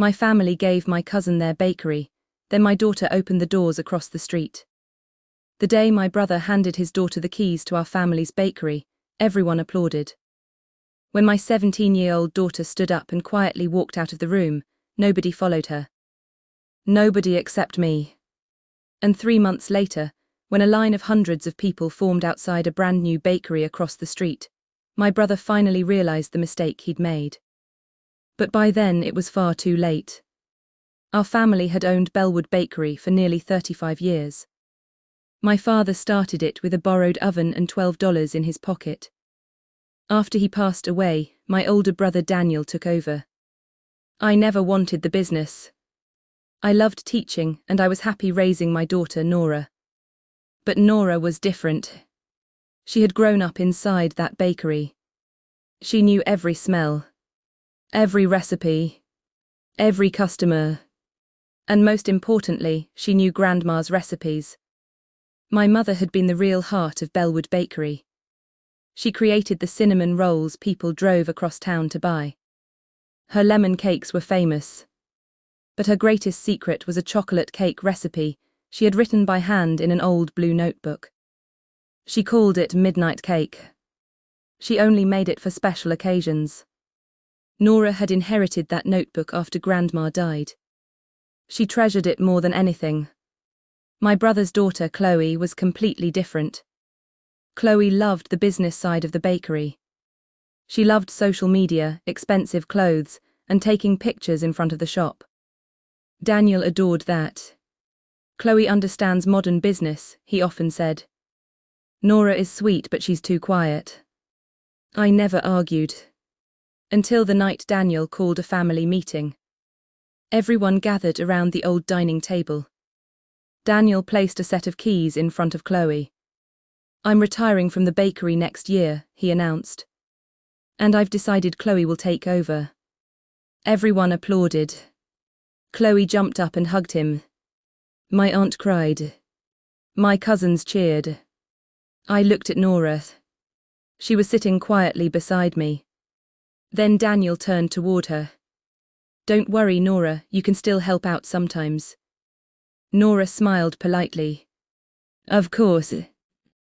My family gave my cousin their bakery, then my daughter opened the doors across the street. The day my brother handed his daughter the keys to our family's bakery, everyone applauded. When my 17-year-old daughter stood up and quietly walked out of the room, nobody followed her. Nobody except me. And 3 months later, when a line of hundreds of people formed outside a brand new bakery across the street, my brother finally realized the mistake he'd made. But by then it was far too late. Our family had owned Bellwood Bakery for nearly 35 years. My father started it with a borrowed oven and $12 in his pocket. After he passed away, my older brother Daniel took over. I never wanted the business. I loved teaching and I was happy raising my daughter Nora. But Nora was different. She had grown up inside that bakery. She knew every smell, every recipe, every customer, and most importantly, she knew Grandma's recipes. My mother had been the real heart of Bellwood Bakery. She created the cinnamon rolls people drove across town to buy. Her lemon cakes were famous. But her greatest secret was a chocolate cake recipe she had written by hand in an old blue notebook. She called it Midnight Cake. She only made it for special occasions. Nora had inherited that notebook after Grandma died. She treasured it more than anything. My brother's daughter, Chloe, was completely different. Chloe loved the business side of the bakery. She loved social media, expensive clothes, and taking pictures in front of the shop. Daniel adored that. Chloe understands modern business, he often said. Nora is sweet, but she's too quiet. I never argued. Until the night Daniel called a family meeting. Everyone gathered around the old dining table. Daniel placed a set of keys in front of Chloe. I'm retiring from the bakery next year, he announced. And I've decided Chloe will take over. Everyone applauded. Chloe jumped up and hugged him. My aunt cried. My cousins cheered. I looked at Nora. She was sitting quietly beside me. Then Daniel turned toward her. Don't worry, Nora, you can still help out sometimes. Nora smiled politely. Of course.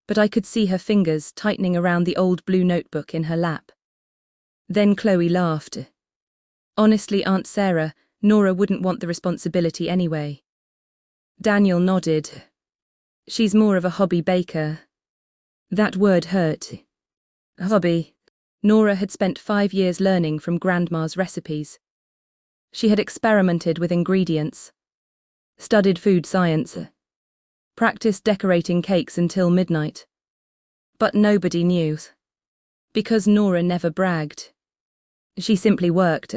But I could see her fingers tightening around the old blue notebook in her lap. Then Chloe laughed. Honestly, Aunt Sarah, Nora wouldn't want the responsibility anyway. Daniel nodded. She's more of a hobby baker. That word hurt. Hobby. Nora had spent 5 years learning from Grandma's recipes. She had experimented with ingredients, studied food science, practiced decorating cakes until midnight. But nobody knew. Because Nora never bragged. She simply worked.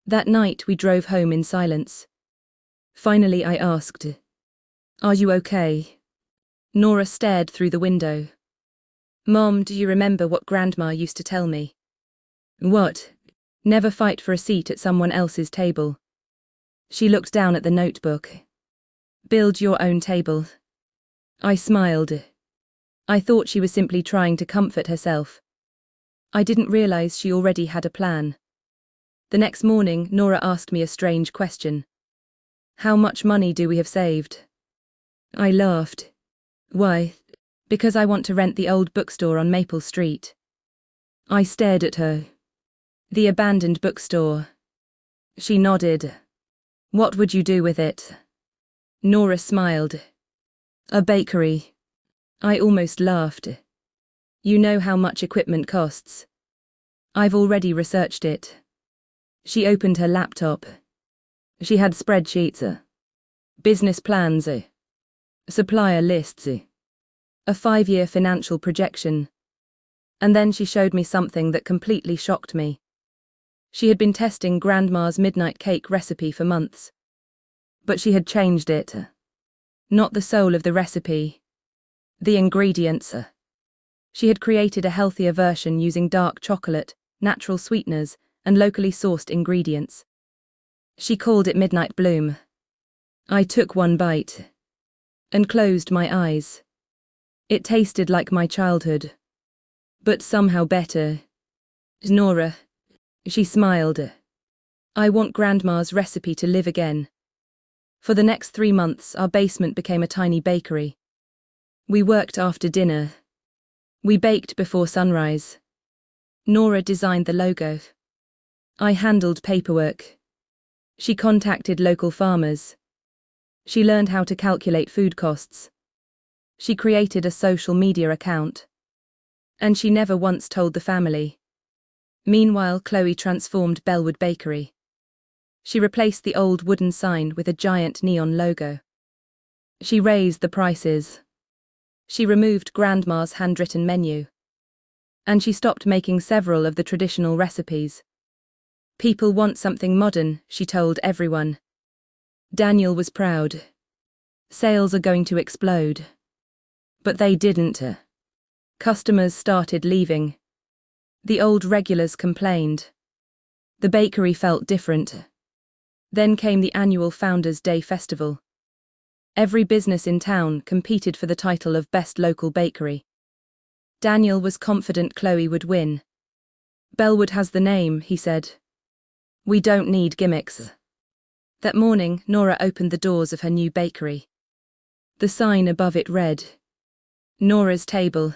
That night we drove home in silence. Finally I asked, Are you okay? Nora stared through the window. Mom, do you remember what Grandma used to tell me? What? Never fight for a seat at someone else's table. She looked down at the notebook. Build your own table. I smiled. I thought she was simply trying to comfort herself. I didn't realize she already had a plan. The next morning, Nora asked me a strange question. How much money do we have saved? I laughed. Why? Because I want to rent the old bookstore on Maple Street. I stared at her. The abandoned bookstore. She nodded. What would you do with it? Nora smiled. A bakery. I almost laughed. You know how much equipment costs. I've already researched it. She opened her laptop. She had spreadsheets, business plans, supplier lists, a 5-year financial projection. And then she showed me something that completely shocked me. She had been testing Grandma's midnight cake recipe for months. But she had changed it. Not the soul of the recipe. The ingredients. She had created a healthier version using dark chocolate, natural sweeteners, and locally sourced ingredients. She called it Midnight Bloom. I took one bite. And closed my eyes. It tasted like my childhood. But somehow better. Nora. She smiled. I want Grandma's recipe to live again. For the next 3 months, our basement became a tiny bakery. We worked after dinner. We baked before sunrise. Nora designed the logo. I handled paperwork. She contacted local farmers. She learned how to calculate food costs. She created a social media account. And she never once told the family. Meanwhile, Chloe transformed Bellwood Bakery. She replaced the old wooden sign with a giant neon logo. She raised the prices. She removed Grandma's handwritten menu. And she stopped making several of the traditional recipes. People want something modern, she told everyone. Daniel was proud. Sales are going to explode. But they didn't. Customers started leaving. The old regulars complained. The bakery felt different. Then came the annual Founders' Day festival. Every business in town competed for the title of Best Local Bakery. Daniel was confident Chloe would win. Bellwood has the name, he said. We don't need gimmicks. That morning, Nora opened the doors of her new bakery. The sign above it read, Nora's Table.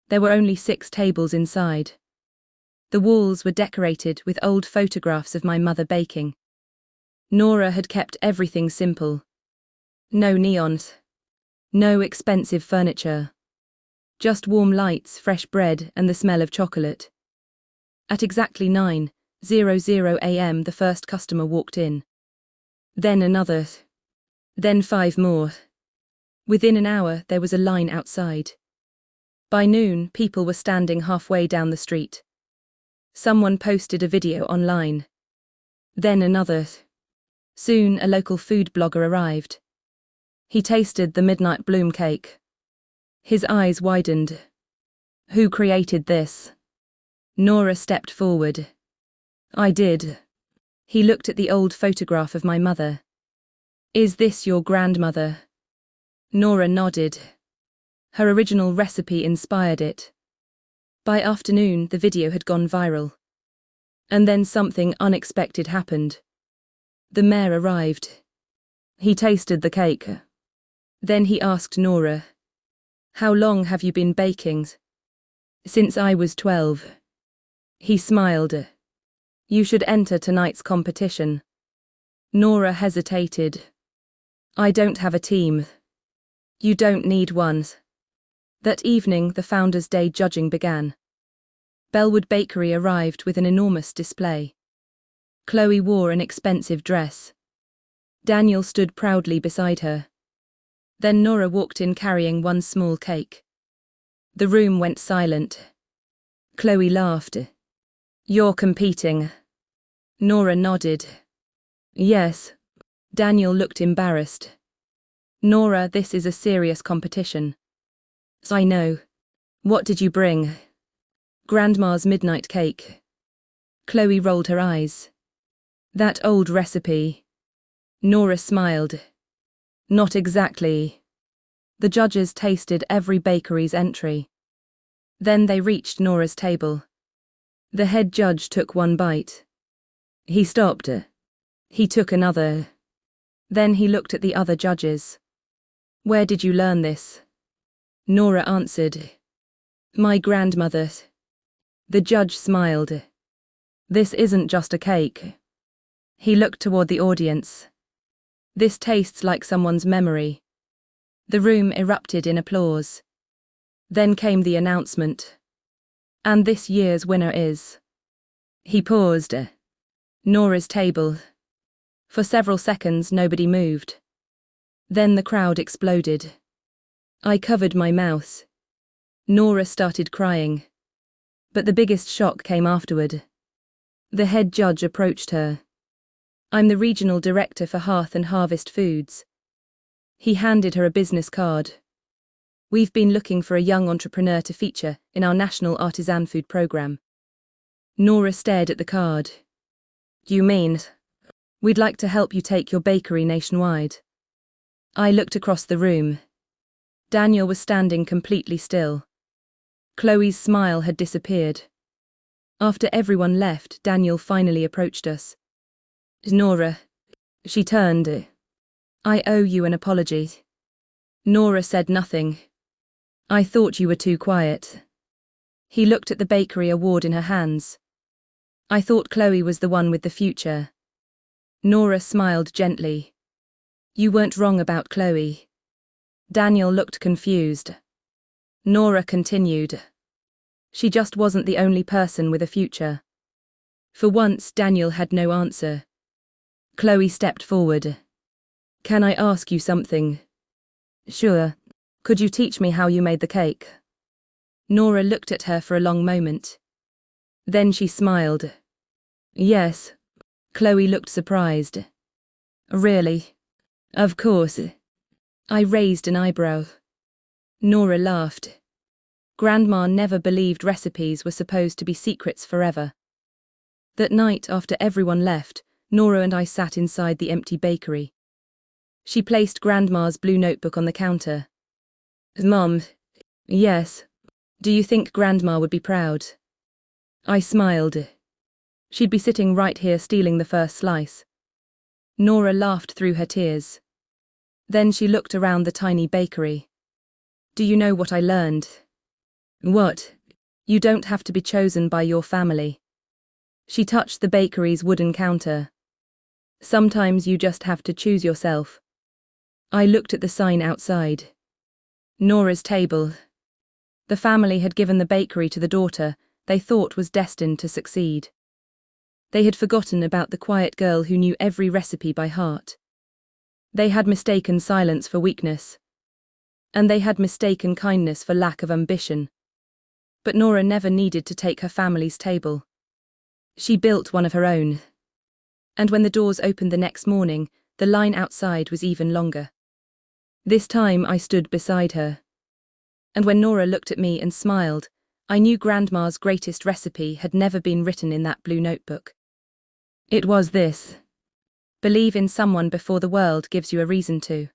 There were only 6 tables inside. The walls were decorated with old photographs of my mother baking. Nora had kept everything simple. No neons. No expensive furniture. Just warm lights, fresh bread, and the smell of chocolate. At exactly 9:00 a.m. the first customer walked in. Then another. Then 5 more. Within an hour, there was a line outside. By noon, people were standing halfway down the street. Someone posted a video online. Then another. Soon, a local food blogger arrived. He tasted the midnight bloom cake. His eyes widened. Who created this? Nora stepped forward. I did. He looked at the old photograph of my mother. Is this your grandmother? Nora nodded. Her original recipe inspired it. By afternoon, the video had gone viral. And then something unexpected happened. The mayor arrived. He tasted the cake. Then he asked Nora, How long have you been baking? Since I was 12. He smiled. You should enter tonight's competition. Nora hesitated. I don't have a team. You don't need one. That evening, the Founders' Day judging began. Bellwood Bakery arrived with an enormous display. Chloe wore an expensive dress. Daniel stood proudly beside her. Then Nora walked in carrying one small cake. The room went silent. Chloe laughed. You're competing. Nora nodded. Yes. Daniel looked embarrassed. Nora, this is a serious competition. I know. What did you bring? Grandma's midnight cake. Chloe rolled her eyes. That old recipe. Nora smiled. Not exactly. The judges tasted every bakery's entry. Then they reached Nora's table. The head judge took one bite. He stopped. He took another. Then he looked at the other judges. Where did you learn this? Nora answered. My grandmother. The judge smiled. This isn't just a cake. He looked toward the audience. This tastes like someone's memory. The room erupted in applause. Then came the announcement. And this year's winner is... He paused. Nora's table. For several seconds, nobody moved. Then the crowd exploded. I covered my mouth. Nora started crying. But the biggest shock came afterward. The head judge approached her. I'm the regional director for Hearth and Harvest Foods. He handed her a business card. We've been looking for a young entrepreneur to feature in our national artisan food program. Nora stared at the card. You mean, we'd like to help you take your bakery nationwide? I looked across the room. Daniel was standing completely still. Chloe's smile had disappeared. After everyone left, Daniel finally approached us. Nora. She turned. I owe you an apology. Nora said nothing. I thought you were too quiet. He looked at the bakery award in her hands. I thought Chloe was the one with the future. Nora smiled gently. You weren't wrong about Chloe. Daniel looked confused. Nora continued. She just wasn't the only person with a future. For once, Daniel had no answer. Chloe stepped forward. Can I ask you something? Sure. Could you teach me how you made the cake? Nora looked at her for a long moment. Then she smiled. Yes. Chloe looked surprised. Really? Of course. I raised an eyebrow. Nora laughed. Grandma never believed recipes were supposed to be secrets forever. That night, after everyone left, Nora and I sat inside the empty bakery. She placed Grandma's blue notebook on the counter. Mom. Yes. Do you think Grandma would be proud? I smiled. She'd be sitting right here stealing the first slice. Nora laughed through her tears. Then she looked around the tiny bakery. Do you know what I learned? What? You don't have to be chosen by your family. She touched the bakery's wooden counter. Sometimes you just have to choose yourself. I looked at the sign outside. Nora's table. The family had given the bakery to the daughter they thought was destined to succeed. They had forgotten about the quiet girl who knew every recipe by heart. They had mistaken silence for weakness. And they had mistaken kindness for lack of ambition. But Nora never needed to take her family's table. She built one of her own. And when the doors opened the next morning, the line outside was even longer. This time I stood beside her. And when Nora looked at me and smiled, I knew Grandma's greatest recipe had never been written in that blue notebook. It was this. Believe in someone before the world gives you a reason to.